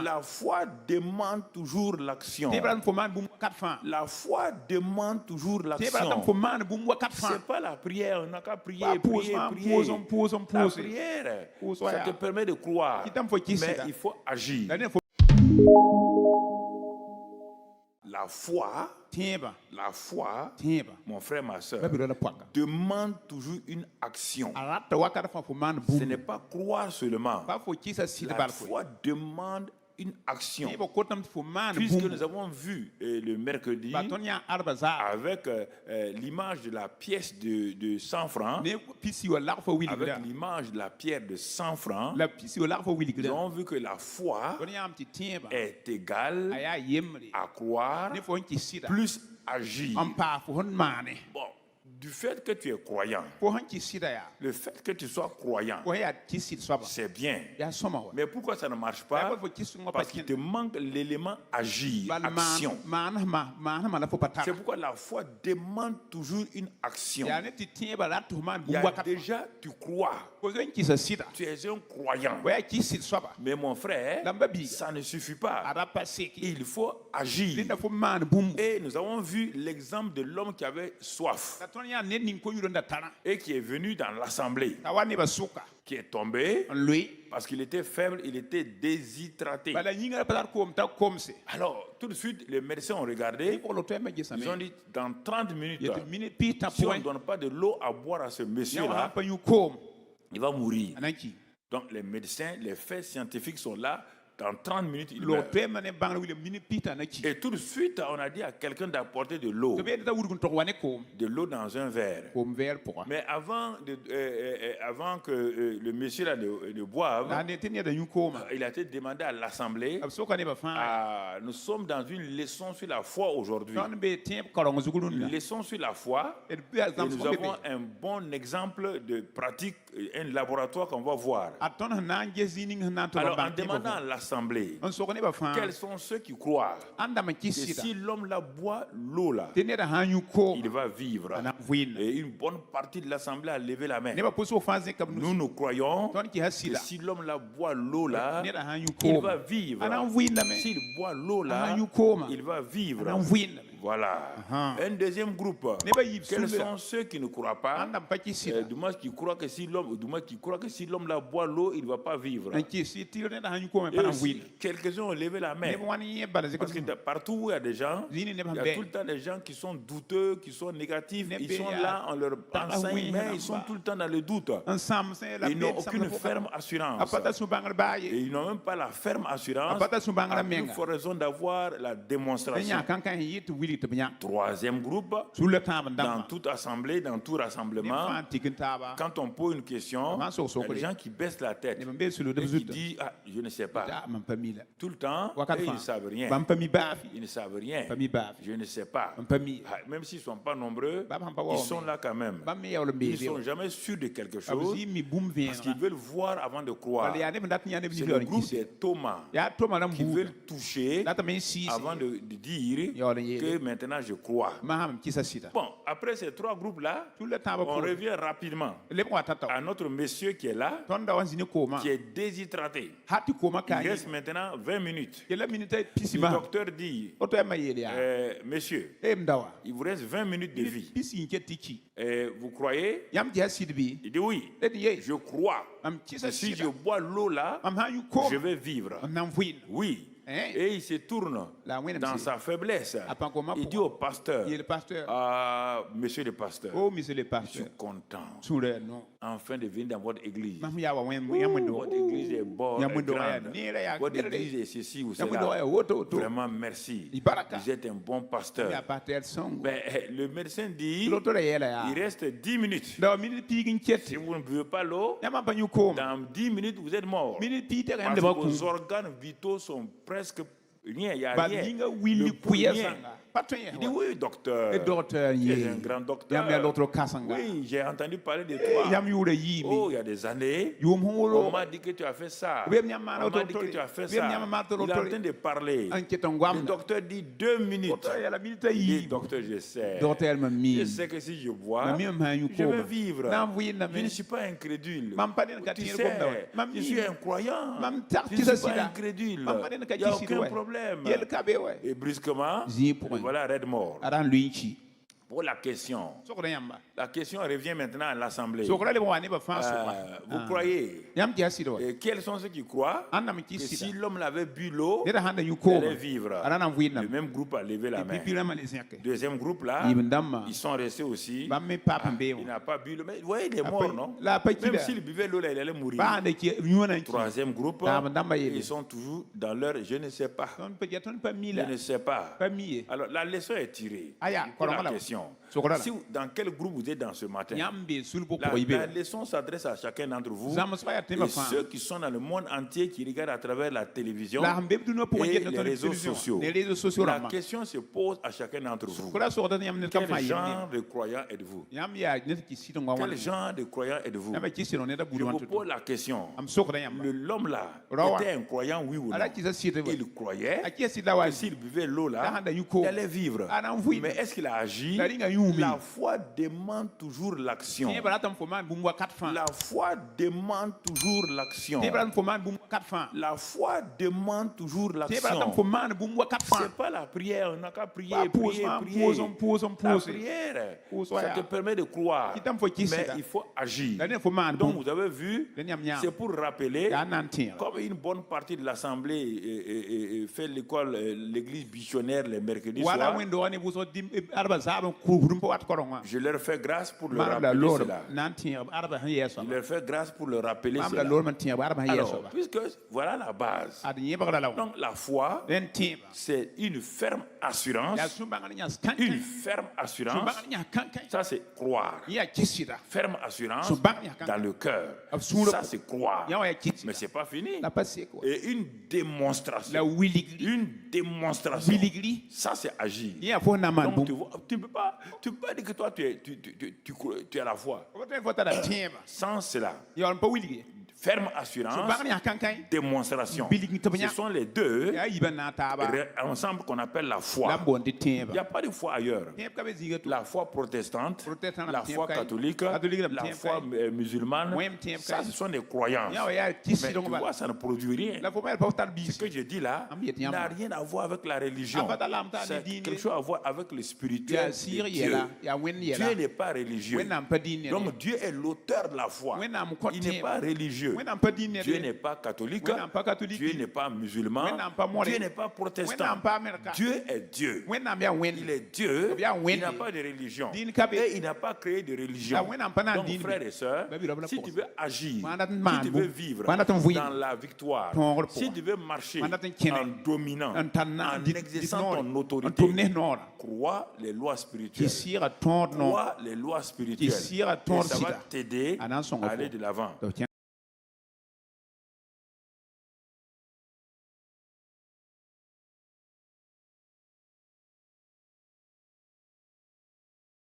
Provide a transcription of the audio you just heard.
La foi demande toujours l'action. La foi demande toujours l'action. C'est pas la prière, on n'a qu'à prier, prier. La prière, ça te permet de croire, mais il faut agir. La foi, mon frère, ma soeur, demande toujours une action. Ce n'est pas croire seulement. La foi demande une action. Puisque nous avons vu le mercredi avec l'image de la pièce de 100 francs, avec l'image de la pierre de 100 francs, nous avons vu que la foi est égale à croire plus agir. Bon, du fait que tu es croyant, le fait que tu sois croyant, c'est bien. Mais pourquoi ça ne marche pas? Parce qu'il te manque l'élément agir, action. C'est pourquoi la foi demande toujours une action. Il y a déjà, tu crois. Tu es un croyant. Mais mon frère, ça ne suffit pas. Il faut agir. Et nous avons vu l'exemple de l'homme qui avait soif et qui est venu dans l'assemblée, qui est tombé parce qu'il était faible, il était déshydraté. Alors, tout de suite, les médecins ont regardé, ils ont dit, dans 30 minutes, si on ne donne pas de l'eau à boire à ce monsieur-là, il va mourir. Donc, les médecins, les faits scientifiques sont là. Dans 30 minutes, il meurt. Et tout de suite, on a dit à quelqu'un d'apporter de l'eau. De l'eau dans un verre. Mais avant que le monsieur là ne boive, il a été demandé à l'assemblée. Nous sommes dans une leçon sur la foi aujourd'hui. Une leçon sur la foi. Et nous avons un bon exemple de pratique, un laboratoire qu'on va voir. Alors, en demandant à l'assemblée, quels sont ceux qui croient que si l'homme là boit l'eau là, il va vivre? Et une bonne partie de l'assemblée a levé la main. Nous croyons que si l'homme là boit l'eau là, il va vivre. S'il boit l'eau là, il va vivre. Voilà. Un deuxième groupe. Quels sont ceux qui ne croient pas? Du moins qui croient que si l'homme là boit l'eau, il ne va pas vivre. Quelques-uns ont levé la main. Parce que partout où il y a des gens, il y a tout le temps des gens qui sont douteux, qui sont négatifs. Ils sont là, on leur enseigne, mais ils sont tout le temps dans le doute. Ils n'ont aucune ferme assurance. Et ils n'ont même pas la ferme assurance. À plus forte raison d'avoir la démonstration. Troisième groupe, dans toute assemblée, dans tout rassemblement, quand on pose une question, il y a des gens qui baissent la tête et qui disent je ne sais pas. Tout le temps, et ils ne savent rien. Ils ne savent rien. Je ne sais pas. Même s'ils ne sont pas nombreux, ils sont là quand même. Ils ne sont jamais sûrs de quelque chose parce qu'ils veulent voir avant de croire. C'est le groupe des Thomas qui veulent toucher avant de dire que maintenant je crois. Bon, après ces trois groupes-là, on revient rapidement à notre monsieur qui est là, qui est déshydraté. Il reste maintenant 20 minutes. Le docteur dit, monsieur, il vous reste 20 minutes de vie. Vous croyez? Il dit oui, je crois. Si je bois l'eau là, je vais vivre. Oui. Et il se tourne dans sa faiblesse. Il dit au pasteur, monsieur le pasteur, je suis content enfin de venir dans votre église. Votre église est bonne, est grande. Votre église est ceci ou cela. Vraiment merci. Vous êtes un bon pasteur. Mais le médecin dit, il reste 10 minutes. Si vous ne buvez pas l'eau, dans 10 minutes vous êtes mort. Parce que vos organes vitaux sont presque Rien, il n'y a rien. Le premier. Il dit oui, docteur. Tu es un grand docteur. Oui, j'ai entendu parler de toi. Oh, il y a des années, on m'a dit que tu as fait ça. On m'a dit que tu as fait ça. Il est en train de parler. Le docteur dit 2 minutes. Il dit, docteur, je sais. Je sais que si je bois, je vais vivre. Je ne suis pas incrédule. Tu sais, je suis un croyant. Je ne suis pas incrédule. Il n'y a aucun problème. Et brusquement, voilà Redmore. Pour la question revient maintenant à l'Assemblée. Vous croyez et quels sont ceux qui croient que si l'homme l'avait bu l'eau, il allait vivre? Le même groupe a levé la main. Deuxième groupe là, ils sont restés aussi. Il n'a pas bu l'eau. Mais vous voyez, il est mort, non? Même s'il buvait l'eau, il allait mourir. Troisième groupe, ils sont toujours dans leur je ne sais pas. Je ne sais pas. Alors la leçon est tirée. Pour la question. Si, dans quel groupe vous êtes dans ce matin? La leçon s'adresse à chacun d'entre vous et ceux qui sont dans le monde entier qui regardent à travers la télévision et les réseaux sociaux. La question se pose à chacun d'entre vous. Quel genre de croyant êtes-vous? Quel genre de croyant êtes-vous? Je vous pose la question. L'homme là était un croyant, oui ou non? Il croyait que s'il buvait l'eau là, il allait vivre. Mais est-ce qu'il a agi? La foi demande toujours l'action. La foi demande toujours l'action. La foi demande toujours l'action. C'est pas la prière, on n'a qu'à prier, prier. La prière, ça te permet de croire, mais il faut agir. Donc vous avez vu, c'est pour rappeler, comme une bonne partie de l'Assemblée fait l'église missionnaire les mercredis soirs, je leur fais grâce pour le rappeler cela. Je leur fais grâce pour le rappeler cela. Alors, puisque voilà la base. Donc la foi, c'est une ferme assurance. Une ferme assurance. Ça, c'est croire. Ferme assurance dans le cœur. Ça, c'est croire. Mais c'est pas fini. Et une démonstration. Une démonstration. Ça, c'est agir. Donc, tu ne peux pas dire que toi, tu es à la foi. Sans cela, ferme assurance, démonstration. Ce sont les deux ensemble qu'on appelle la foi. Il n'y a pas de foi ailleurs. La foi protestante, la foi catholique, la foi musulmane, ça, ce sont des croyances. Mais tu vois, ça ne produit rien. Ce que je dis là n'a rien à voir avec la religion. C'est quelque chose à voir avec le spirituel de Dieu. Dieu n'est pas religieux. Donc Dieu est l'auteur de la foi. Il n'est pas religieux. Dieu n'est pas catholique. Dieu n'est pas musulman. Dieu n'est pas protestant. Dieu est Dieu. Il est Dieu. Il n'a pas de religion. Et il n'a pas créé de religion. Donc frères et sœurs, si tu veux agir, si tu veux vivre dans la victoire, si tu veux marcher en dominant, en exerçant ton autorité, crois les lois spirituelles. Crois les lois spirituelles. Et ça va t'aider à aller de l'avant.